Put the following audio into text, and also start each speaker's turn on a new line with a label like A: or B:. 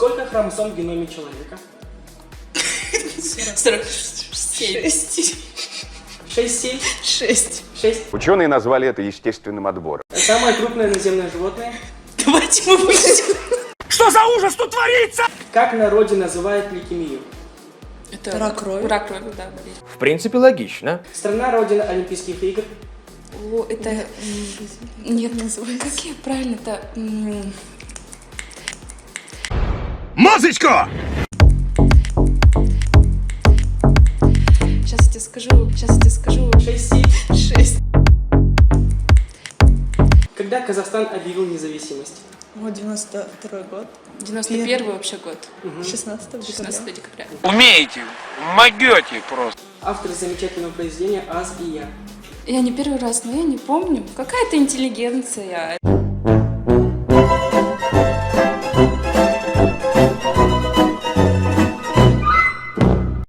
A: Сколько хромосом в геноме человека?
B: 47.
A: 6-7?
B: 6.
A: 6.
C: Ученые назвали это естественным отбором.
A: Самое крупное наземное животное?
B: Давайте мы выйдем.
D: Что за ужас тут творится?
A: Как в народе называют лейкемию?
B: Это
E: Рак крови.
B: Рак крови, да, болезнь.
D: В принципе, логично.
A: Страна родина Олимпийских игр?
B: О, это... Нет, как я правильно-то...
D: Музычку!
B: Сейчас я тебе скажу.
A: 6-7.
B: 6.
A: Когда Казахстан объявил независимость?
E: 92 год.
B: 91 вообще год.
E: 16 декабря.
B: 16 декабря.
F: Умеете, могете просто.
A: Автор замечательного произведения «Аз и я».
B: Я не первый раз, но я не помню. Какая-то интеллигенция.